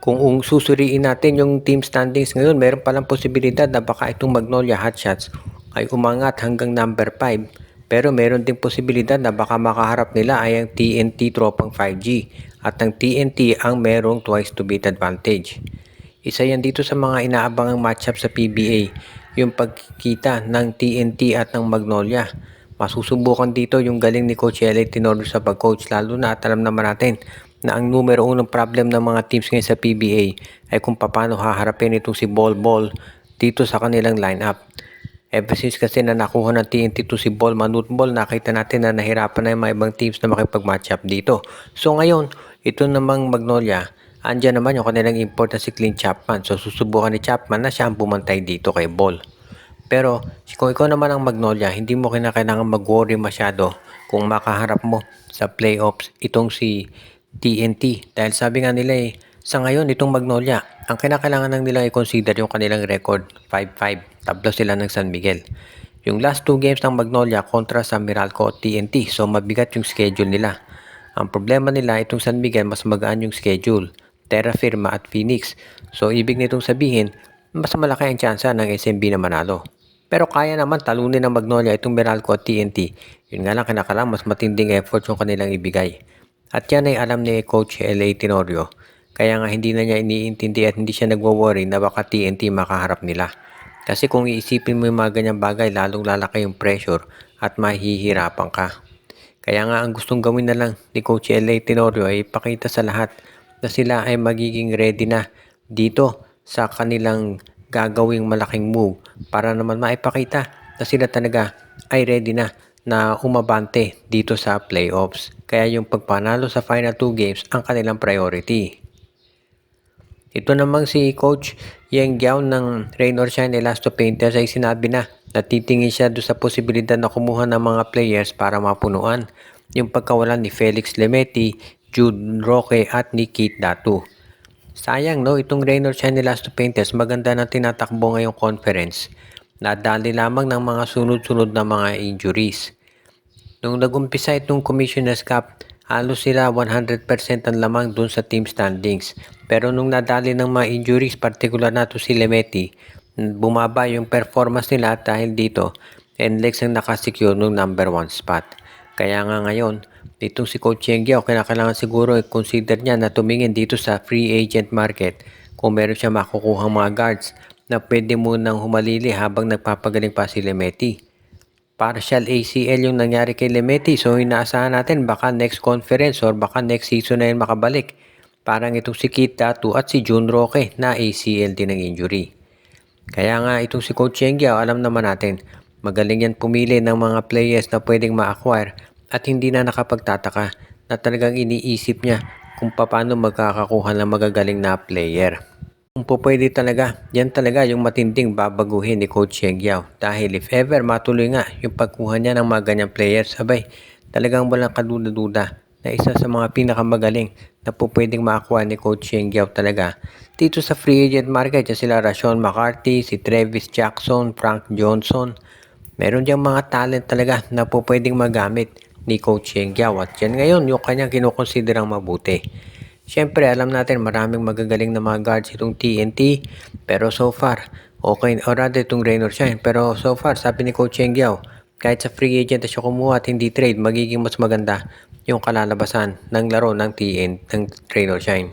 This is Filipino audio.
Kung susuriin natin yung team standings ngayon, meron palang posibilidad na baka itong Magnolia Hotshots ay umangat hanggang number 5. Pero meron ding posibilidad na baka makaharap nila ay ang TNT Tropang 5G at ang TNT ang merong twice to beat advantage. Isa yan dito sa mga inaabangang matchup sa PBA, yung pagkikita ng TNT at ng Magnolia. Masusubukan dito yung galing ni Coach L.A. Tenorio sa pag-coach, lalo na at alam naman natin na ang numero unong problem ng mga teams ngayon sa PBA ay kung paano haharapin itong si Bol Bol dito sa kanilang lineup. Ever since kasi na nakuha ng TNT to si Bol Manutbol, nakita natin na nahirapan na yung mga ibang teams na makipag-matchup dito. So ngayon, ito namang Magnolia, andyan naman yung kanilang import na si Clint Chapman. So susubukan ni Chapman na siya ang bumantay dito kay Bol. Pero kung ikaw naman ang Magnolia, hindi mo kinakailangan mag-worry masyado kung makaharap mo sa playoffs itong si TNT. Dahil sabi nga nila sa ngayon itong Magnolia, ang kinakailangan lang nilang i-consider yung kanilang record, 5-5. Tablo sila ng San Miguel. Yung last 2 games ng Magnolia kontra sa Meralco at TNT, so mabigat yung schedule nila. Ang problema nila, itong San Miguel, mas magaan yung schedule, Terra Firma at Phoenix. So ibig nitong sabihin, mas malaki ang tsansa ng SMB na manalo. Pero kaya naman talunin ng Magnolia itong Meralco at TNT. Yun nga lang kinakailangan mas matinding effort yung kanilang ibigay. At yan ay alam ni Coach L.A. Tenorio. Kaya nga hindi na niya iniintindi at hindi siya nagwo-worry na baka TNT makaharap nila. Kasi kung iisipin mo yung mga ganyang bagay, lalong lalaki yung pressure at mahihirapan ka. Kaya nga ang gustong gawin na lang ni Coach L.A. Tenorio ay ipakita sa lahat na sila ay magiging ready na dito sa kanilang gagawing malaking move para naman maipakita na sila talaga ay ready na umabante dito sa playoffs. Kaya yung pagpanalo sa final 2 games ang kanilang priority. Ito namang si Coach Yeng Giao ng Rain or Shine Elasto Painters ay sinabi na titingin siya doon sa posibilidad na kumuha ng mga players para mapunuan yung pagkawalan ni Felix Lemeti, Jude Roque at ni Keith Datu. Sayang no, itong Rain or Shine Elasto Painters maganda na tinatakbo ngayong conference. Nadali lamang ng mga sunod-sunod na mga injuries. Nung nagumpisa itong Commissioner's Cup, halos sila 100% ang lamang dun sa team standings. Pero nung nadali ng mga injuries, particular na to si Lemeti, bumaba yung performance nila at dahil dito, NLEX ang nakasecure nung number 1 spot. Kaya nga ngayon, itong si Coach Yengyao, kailangan siguro i-consider niya na tumingin dito sa free agent market kung meron siya makukuha mga guards na pwede munang humalili habang nagpapagaling pa si Lemeti. Partial ACL yung nangyari kay Lemeti, so inaasahan natin baka next conference or baka next season na yun makabalik. Parang itong si Keith Datu at si June Roque na ACL din ng injury. Kaya nga itong si Coach Yengyao, alam naman natin, magaling yan pumili ng mga players na pwedeng ma-acquire at hindi na nakapagtataka na talagang iniisip niya kung paano magkakakuha ng magagaling na player. Kung po pwede talaga, yan talaga yung matinding babaguhin ni Coach Yengyao. Dahil if ever matuloy nga yung pagkuha niya ng mga ganyang players, sabay, talagang walang kaduda-duda na isa sa mga pinakamagaling na po pwedeng makakuha ni Coach Yengyao talaga. Dito sa free agent market, yan sila Rashawn McCarthy, si Travis Jackson, Frank Johnson. Meron diyang mga talent talaga na po pwedeng magamit ni Coach Yengyao. At yan ngayon yung kanyang kinukonsiderang mabuti. Siyempre, alam natin maraming magagaling na mga guards itong TNT. Pero so far, okay, or rather itong Rain or Shine. Pero so far, sabi ni Coach Yengyao, kahit sa free agent na siya kumuha at hindi trade, magiging mas maganda yung kalalabasan ng laro ng TN, ng Rain or Shine.